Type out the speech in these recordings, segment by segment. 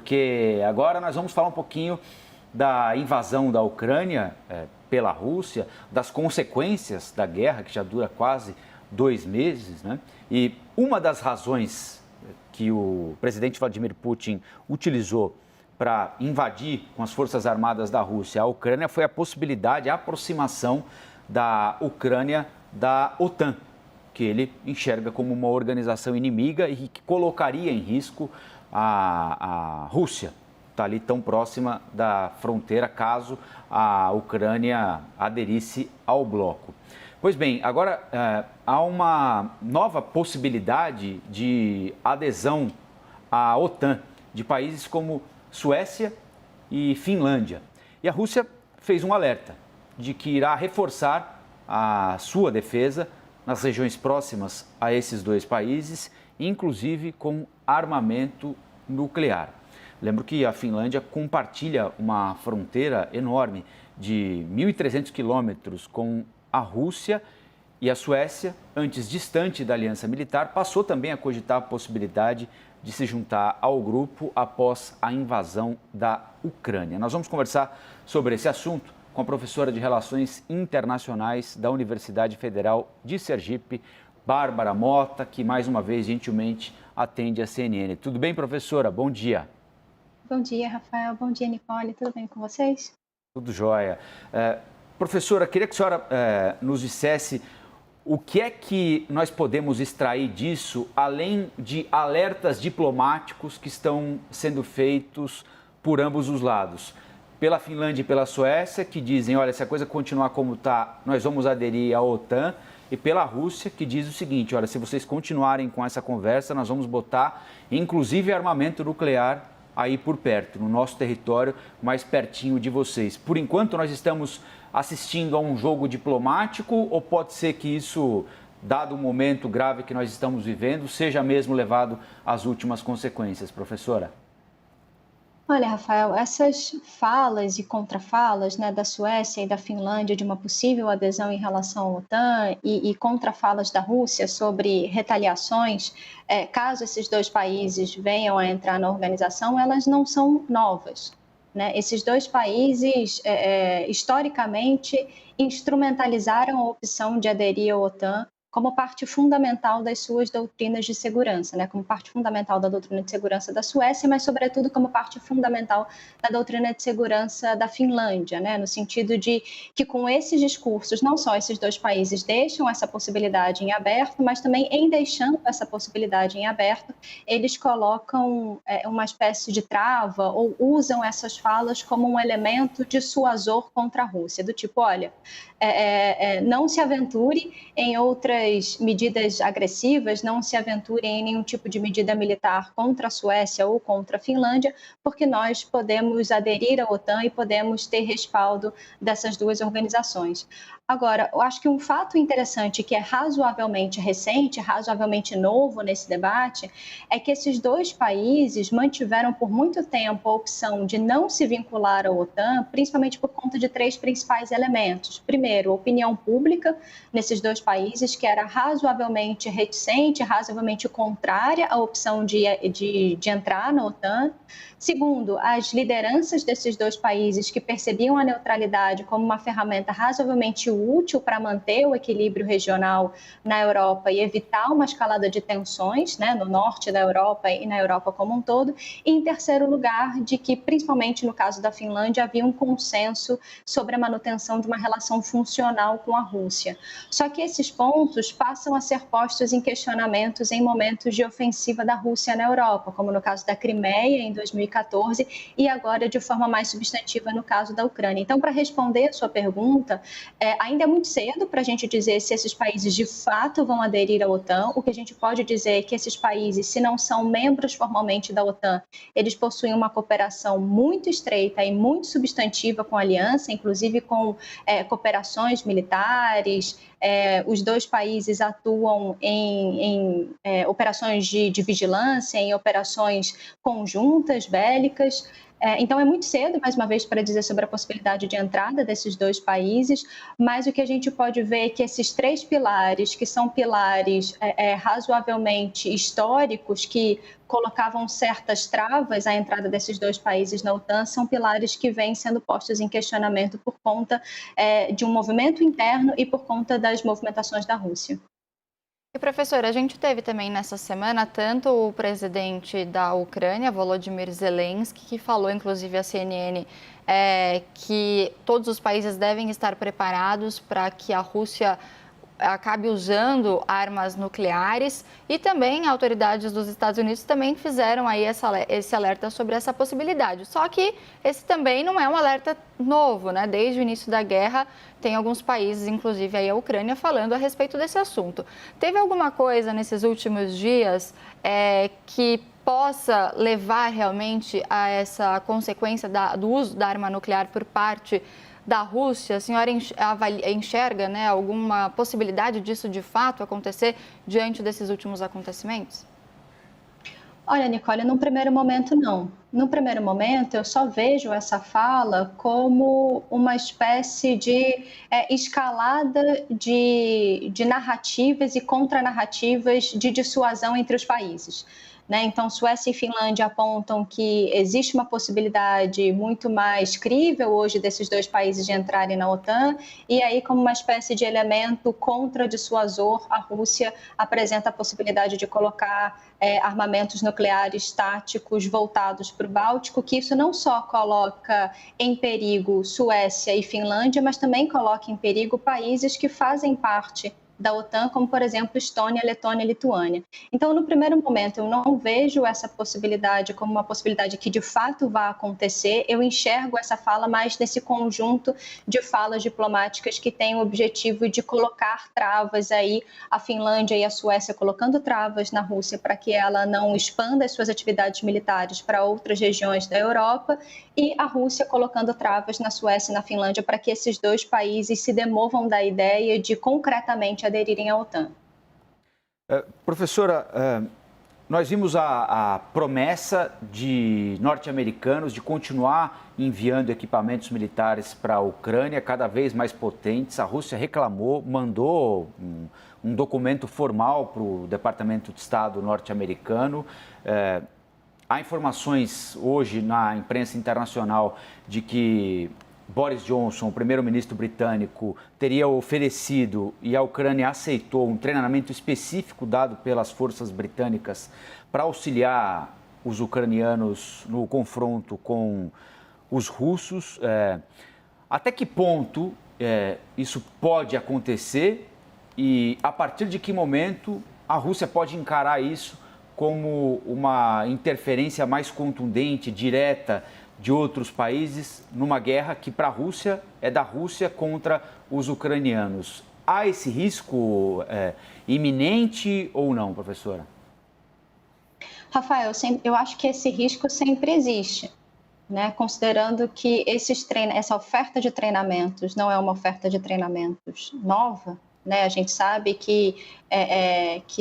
porque agora nós vamos falar um pouquinho da invasão da Ucrânia pela Rússia, das consequências da guerra, que já dura quase 2 meses, né? E uma das razões que o presidente Vladimir Putin utilizou para invadir com as forças armadas da Rússia a Ucrânia foi a possibilidade, a aproximação da Ucrânia da OTAN, que ele enxerga como uma organização inimiga e que colocaria em risco a Rússia, está ali tão próxima da fronteira, caso a Ucrânia aderisse ao bloco. Pois bem, agora há uma nova possibilidade de adesão à OTAN de países como Suécia e Finlândia. E a Rússia fez um alerta de que irá reforçar a sua defesa nas regiões próximas a esses dois países, inclusive com armamento nuclear. Lembro que a Finlândia compartilha uma fronteira enorme de 1.300 quilômetros com a Rússia, e a Suécia, antes distante da aliança militar, passou também a cogitar a possibilidade de se juntar ao grupo após a invasão da Ucrânia. Nós vamos conversar sobre esse assunto com a professora de Relações Internacionais da Universidade Federal de Sergipe, Bárbara Mota, que mais uma vez gentilmente atende a CNN. Tudo bem, professora? Bom dia. Bom dia, Rafael. Bom dia, Nicole. Tudo bem com vocês? Tudo jóia. Professora, queria que a senhora nos dissesse o que é que nós podemos extrair disso, além de alertas diplomáticos que estão sendo feitos por ambos os lados. Pela Finlândia e pela Suécia, que dizem, olha, se a coisa continuar como está, nós vamos aderir à OTAN. E pela Rússia, que diz o seguinte, olha, se vocês continuarem com essa conversa, nós vamos botar, inclusive, armamento nuclear aí por perto, no nosso território, mais pertinho de vocês. Por enquanto, nós estamos assistindo a um jogo diplomático, ou pode ser que isso, dado o momento grave que nós estamos vivendo, seja mesmo levado às últimas consequências, professora? Olha, Rafael, essas falas e contrafalas, né, da Suécia e da Finlândia de uma possível adesão em relação à OTAN e contrafalas da Rússia sobre retaliações, caso esses dois países venham a entrar na organização, elas não são novas, né? Esses dois países, historicamente, instrumentalizaram a opção de aderir à OTAN como parte fundamental das suas doutrinas de segurança, né? Como parte fundamental da doutrina de segurança da Suécia, mas, sobretudo, como parte fundamental da doutrina de segurança da Finlândia, né? No sentido de que, com esses discursos, não só esses dois países deixam essa possibilidade em aberto, mas também, em deixando essa possibilidade em aberto, eles colocam uma espécie de trava ou usam essas falas como um elemento dissuasor contra a Rússia, do tipo, olha, não se aventure em outras medidas agressivas, não se aventure em nenhum tipo de medida militar contra a Suécia ou contra a Finlândia, porque nós podemos aderir à OTAN e podemos ter respaldo dessas duas organizações. Agora, eu acho que um fato interessante que é razoavelmente recente, razoavelmente novo nesse debate, é que esses dois países mantiveram por muito tempo a opção de não se vincular à OTAN, principalmente por conta de três principais elementos. Primeiro, a opinião pública nesses dois países, que era razoavelmente reticente, razoavelmente contrária à opção de entrar na OTAN. Segundo, as lideranças desses dois países que percebiam a neutralidade como uma ferramenta razoavelmente útil para manter o equilíbrio regional na Europa e evitar uma escalada de tensões, né, no norte da Europa e na Europa como um todo. E, em terceiro lugar, de que, principalmente no caso da Finlândia, havia um consenso sobre a manutenção de uma relação funcional com a Rússia. Só que esses pontos passam a ser postos em questionamentos em momentos de ofensiva da Rússia na Europa, como no caso da Crimeia, em 2014, e agora de forma mais substantiva no caso da Ucrânia. Então, para responder a sua pergunta, ainda é muito cedo para a gente dizer se esses países de fato vão aderir à OTAN. O que a gente pode dizer é que esses países, se não são membros formalmente da OTAN, eles possuem uma cooperação muito estreita e muito substantiva com a aliança, inclusive com cooperações militares. Os dois países atuam em operações de vigilância, em operações conjuntas, bélicas. Então, é muito cedo, mais uma vez, para dizer sobre a possibilidade de entrada desses dois países, mas o que a gente pode ver é que esses três pilares, que são pilares razoavelmente históricos, que colocavam certas travas à entrada desses dois países na OTAN, são pilares que vêm sendo postos em questionamento por conta de um movimento interno e por conta das movimentações da Rússia. E, professora, a gente teve também nessa semana tanto o presidente da Ucrânia, Volodymyr Zelensky, que falou, inclusive, à CNN, que todos os países devem estar preparados para que a Rússia acabe usando armas nucleares, e também autoridades dos Estados Unidos também fizeram aí esse alerta sobre essa possibilidade. Só que esse também não é um alerta novo, né? Desde o início da guerra tem alguns países, inclusive aí a Ucrânia, falando a respeito desse assunto. Teve alguma coisa nesses últimos dias que possa levar realmente a essa consequência do uso da arma nuclear por parte da Rússia? A senhora enxerga, né, alguma possibilidade disso de fato acontecer diante desses últimos acontecimentos? Olha, Nicole, num primeiro momento, não. No primeiro momento, eu só vejo essa fala como uma espécie de escalada de narrativas e contranarrativas de dissuasão entre os países. Né? Então, Suécia e Finlândia apontam que existe uma possibilidade muito mais crível hoje desses dois países de entrarem na OTAN, e aí, como uma espécie de elemento contradissuasor, a Rússia apresenta a possibilidade de colocar armamentos nucleares táticos voltados para o Báltico, que isso não só coloca em perigo Suécia e Finlândia, mas também coloca em perigo países que fazem parte da OTAN, como, por exemplo, Estônia, Letônia e Lituânia. Então, no primeiro momento, eu não vejo essa possibilidade como uma possibilidade que, de fato, vá acontecer. Eu enxergo essa fala mais nesse conjunto de falas diplomáticas que tem o objetivo de colocar travas aí, a Finlândia e a Suécia colocando travas na Rússia para que ela não expanda as suas atividades militares para outras regiões da Europa, e a Rússia colocando travas na Suécia e na Finlândia para que esses dois países se demovam da ideia de concretamente aderirem à OTAN. Professora, nós vimos a promessa de norte-americanos de continuar enviando equipamentos militares para a Ucrânia, cada vez mais potentes. A Rússia reclamou, mandou um documento formal para o Departamento de Estado norte-americano. Há informações hoje na imprensa internacional de que Boris Johnson, o primeiro-ministro britânico, teria oferecido e a Ucrânia aceitou um treinamento específico dado pelas forças britânicas para auxiliar os ucranianos no confronto com os russos. Até que ponto isso pode acontecer e a partir de que momento a Rússia pode encarar isso como uma interferência mais contundente, direta, de outros países numa guerra que para a Rússia é da Rússia contra os ucranianos? Há esse risco iminente ou não, professora? Rafael, eu acho que esse risco sempre existe, né? Considerando que essa oferta de treinamentos não é uma oferta de treinamentos nova, né? A gente sabe que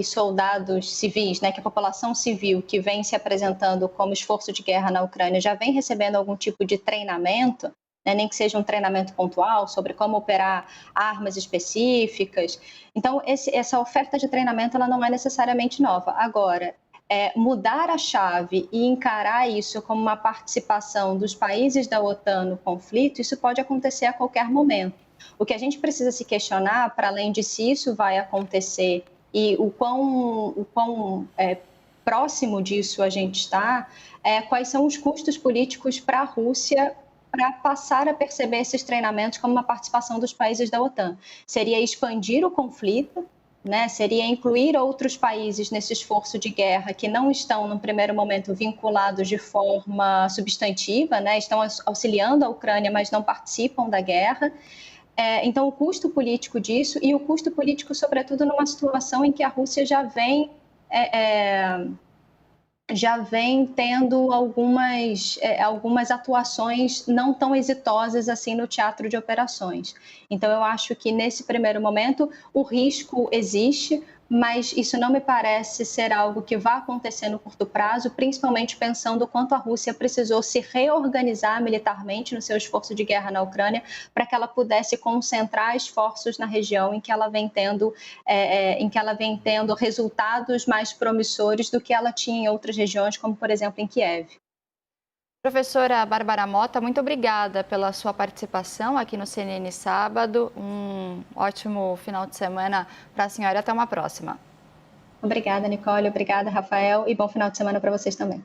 soldados civis, né, que a população civil que vem se apresentando como esforço de guerra na Ucrânia já vem recebendo algum tipo de treinamento, né, nem que seja um treinamento pontual sobre como operar armas específicas. Então, essa oferta de treinamento ela não é necessariamente nova. Agora, mudar a chave e encarar isso como uma participação dos países da OTAN no conflito, isso pode acontecer a qualquer momento. O que a gente precisa se questionar, para além de se isso vai acontecer e o quão próximo disso a gente está, quais são os custos políticos para a Rússia para passar a perceber esses treinamentos como uma participação dos países da OTAN. Seria expandir o conflito, né? Seria incluir outros países nesse esforço de guerra que não estão, no primeiro momento, vinculados de forma substantiva, né? Estão auxiliando a Ucrânia, mas não participam da guerra. Então, o custo político disso e o custo político, sobretudo, numa situação em que a Rússia já vem tendo algumas atuações não tão exitosas assim no teatro de operações. Então, eu acho que nesse primeiro momento o risco existe, mas isso não me parece ser algo que vai acontecer no curto prazo, principalmente pensando o quanto a Rússia precisou se reorganizar militarmente no seu esforço de guerra na Ucrânia, para que ela pudesse concentrar esforços na região em que ela vem tendo resultados mais promissores do que ela tinha em outras regiões, como por exemplo em Kiev. Professora Bárbara Mota, muito obrigada pela sua participação aqui no CNN Sábado. Um ótimo final de semana para a senhora e até uma próxima. Obrigada, Nicole. Obrigada, Rafael. E bom final de semana para vocês também.